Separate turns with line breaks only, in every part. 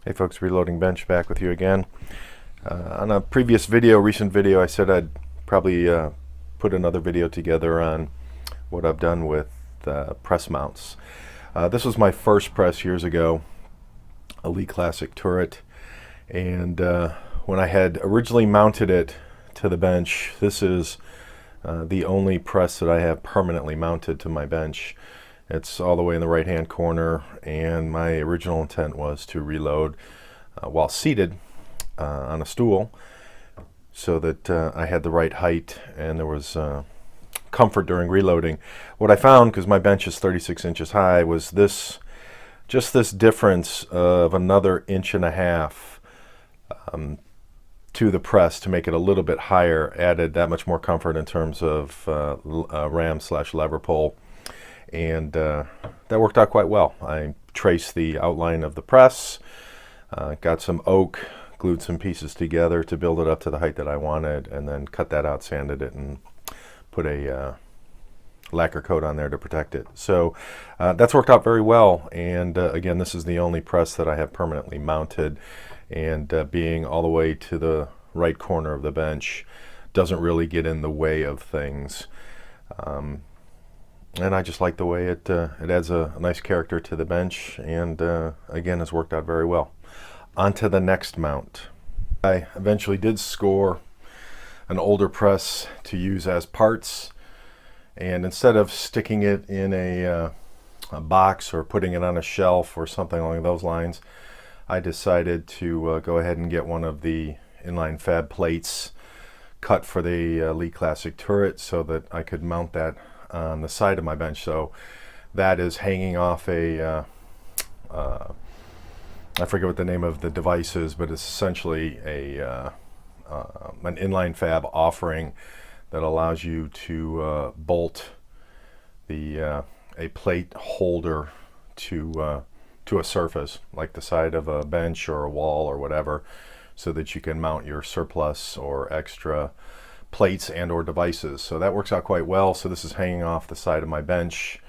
Hey folks, Reloading Bench back with you again. On a previous video, recent video, I said I'd probably put another video together on what I've done with press mounts. This was my first press years ago, a Lee Classic turret, and when I had originally mounted it to the bench, this is the only press that I have permanently mounted to my bench. It's all the way in the right hand corner, and my original intent was to reload while seated on a stool so that I had the right height and there was comfort during reloading. What I found, because my bench is 36 inches high, was this difference of another 1.5 inches to the press to make it a little bit higher, added that much more comfort in terms of ram/lever pull. And that worked out quite well. I traced the outline of the press, got some oak, glued some pieces together to build it up to the height that I wanted, and then cut that out, sanded it, and put a lacquer coat on there to protect it. So that's worked out very well. And again, this is the only press that I have permanently mounted, and being all the way to the right corner of the bench doesn't really get in the way of things. And I just like the way it adds a nice character to the bench, and again, has worked out very well. On to the next mount. I eventually did score an older press to use as parts, and instead of sticking it in a box or putting it on a shelf or something along those lines, I decided to go ahead and get one of the InlineFab plates cut for the Lee Classic turret so that I could mount that on the side of my bench. So that is hanging off a I forget what the name of the device is, but it's essentially an InlineFab offering that allows you to bolt a plate holder to a surface, like the side of a bench or a wall or whatever, so that you can mount your surplus or extra plates and or devices. So that works out quite well. So this is hanging off the side of my bench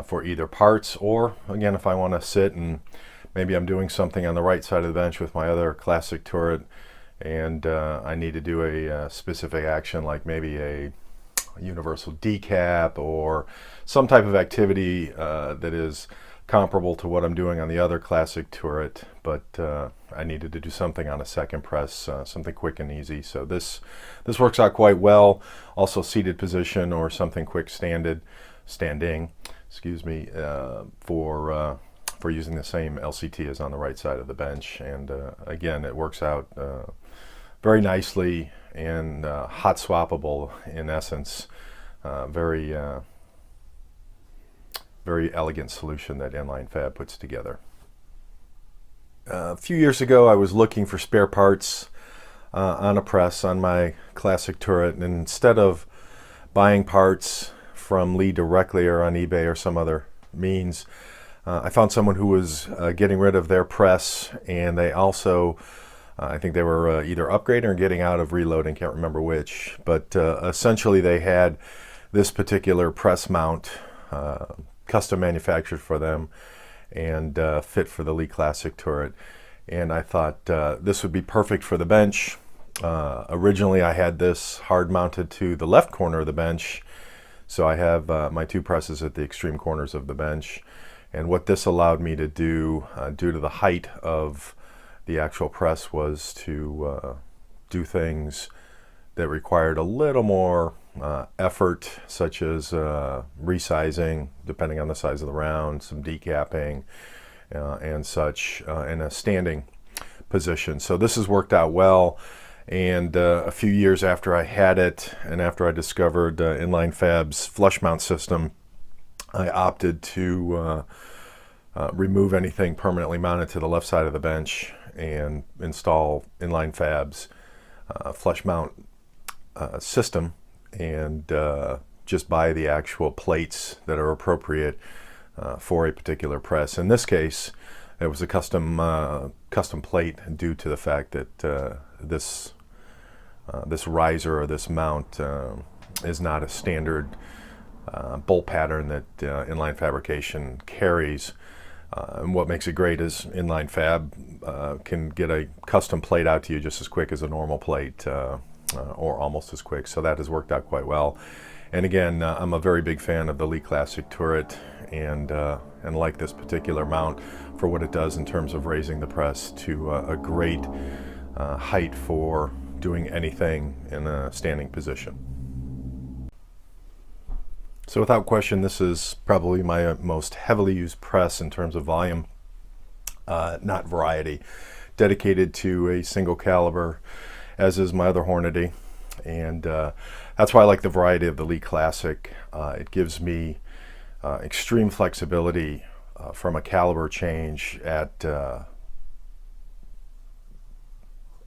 for either parts, or again, if I want to sit and maybe I'm doing something on the right side of the bench with my other classic turret, and I need to do a specific action, like maybe a universal decap or some type of activity that is comparable to what I'm doing on the other classic turret, but I needed to do something on a second press, something quick and easy. So this works out quite well. Also seated position or something quick standing, excuse me, for using the same LCT as on the right side of the bench. And again, it works out very nicely and hot swappable in essence. Very elegant solution that InlineFab puts together. A few years ago, I was looking for spare parts on a press on my classic turret, and instead of buying parts from Lee directly or on eBay or some other means, I found someone who was getting rid of their press, and they also, I think they were either upgrading or getting out of reloading, can't remember which, but essentially they had this particular press mount custom manufactured for them and fit for the Lee Classic turret. And I thought this would be perfect for the bench. Originally I had this hard mounted to the left corner of the bench, so I have my two presses at the extreme corners of the bench. And what this allowed me to do, due to the height of the actual press, was to do things that required a little more effort, such as resizing depending on the size of the round, some decapping and such, in a standing position. So this has worked out well, and a few years after I had it and after I discovered InlineFab's flush mount system, I opted to remove anything permanently mounted to the left side of the bench and install InlineFab's flush mount system, and just buy the actual plates that are appropriate for a particular press. In this case, it was a custom plate due to the fact that this riser or this mount is not a standard bolt pattern that Inline Fabrication carries. And what makes it great is InlineFab can get a custom plate out to you just as quick as a normal plate, or almost as quick. So that has worked out quite well. And again, I'm a very big fan of the Lee Classic turret, and like this particular mount for what it does in terms of raising the press to a great height for doing anything in a standing position. So without question, this is probably my most heavily used press in terms of volume, not variety. Dedicated to a single caliber, as is my other Hornady. And that's why I like the variety of the Lee Classic. It gives me extreme flexibility from a caliber change at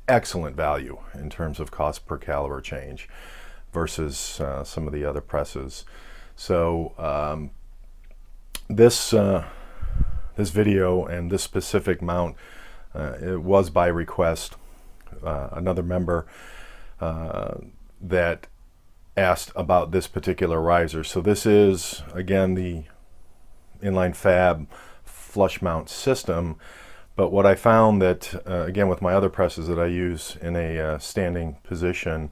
excellent value in terms of cost per caliber change versus some of the other presses. So this video and this specific mount, it was by request. Another member that asked about this particular riser. So this is, again, the InlineFab flush mount system. But what I found that, again, with my other presses that I use in a standing position,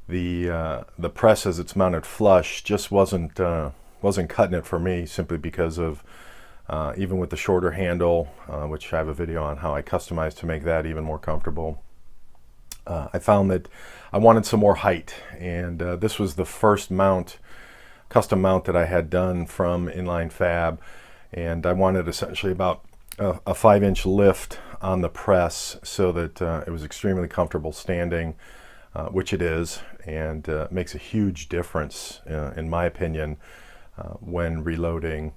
the press as it's mounted flush just wasn't cutting it for me, simply because of even with the shorter handle, which I have a video on how I customized to make that even more comfortable. I found that I wanted some more height, and this was the first custom mount that I had done from InlineFab, and I wanted essentially about a 5-inch lift on the press so that it was extremely comfortable standing, which it is, and makes a huge difference, in my opinion, when reloading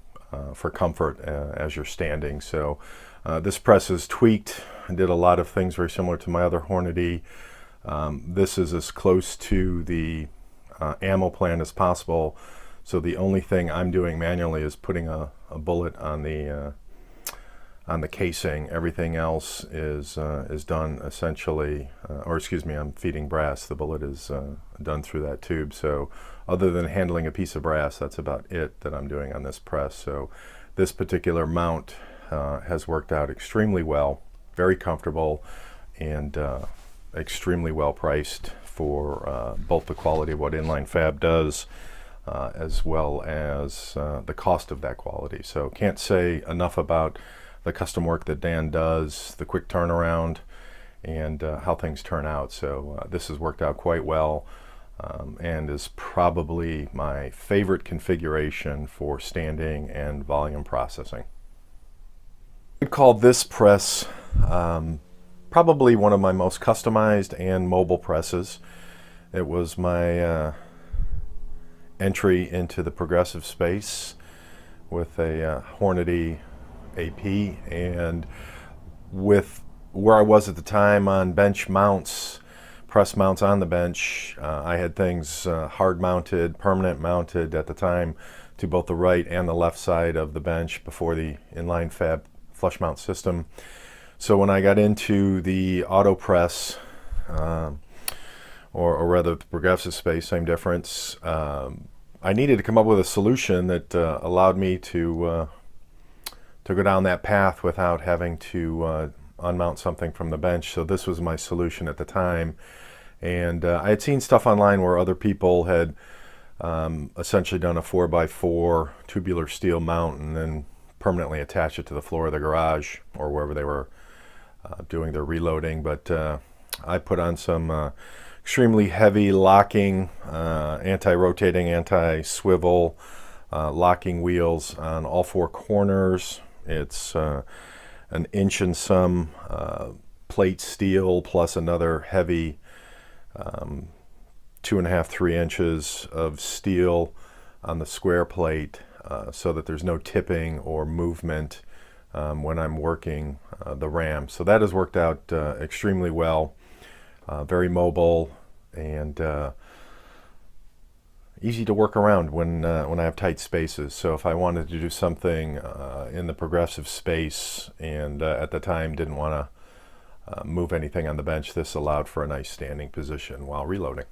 for comfort as you're standing. So this press is tweaked and did a lot of things very similar to my other Hornady. This is as close to the ammo plan as possible. So the only thing I'm doing manually is putting a bullet on the casing. Everything else is done essentially, or excuse me, I'm feeding brass. The bullet is done through that tube. So other than handling a piece of brass, that's about it that I'm doing on this press. So this particular mount has worked out extremely well, very comfortable, and extremely well priced for both the quality of what InlineFab does, as well as the cost of that quality. So can't say enough about the custom work that Dan does, the quick turnaround, and how things turn out. So this has worked out quite well, and is probably my favorite configuration for standing and volume processing. I'd call this press probably one of my most customized and mobile presses. It was my entry into the progressive space with a Hornady AP, and with where I was at the time on bench mounts, press mounts on the bench, I had things hard mounted, permanent mounted at the time to both the right and the left side of the bench before the InlineFab flush mount system. So when I got into the auto press, or rather the progressive space, same difference, I needed to come up with a solution that allowed me to go down that path without having to unmount something from the bench. So this was my solution at the time, and I had seen stuff online where other people had essentially done a 4x4 tubular steel mount and then permanently attach it to the floor of the garage or wherever they were doing their reloading. But I put on some extremely heavy locking, anti-rotating, anti-swivel locking wheels on all four corners. It's an inch and some plate steel plus another heavy 2.5, 3 inches of steel on the square plate, so that there's no tipping or movement when I'm working the ram. So that has worked out extremely well, very mobile, and easy to work around when I have tight spaces. So if I wanted to do something in the progressive space and at the time didn't want to move anything on the bench, this allowed for a nice standing position while reloading.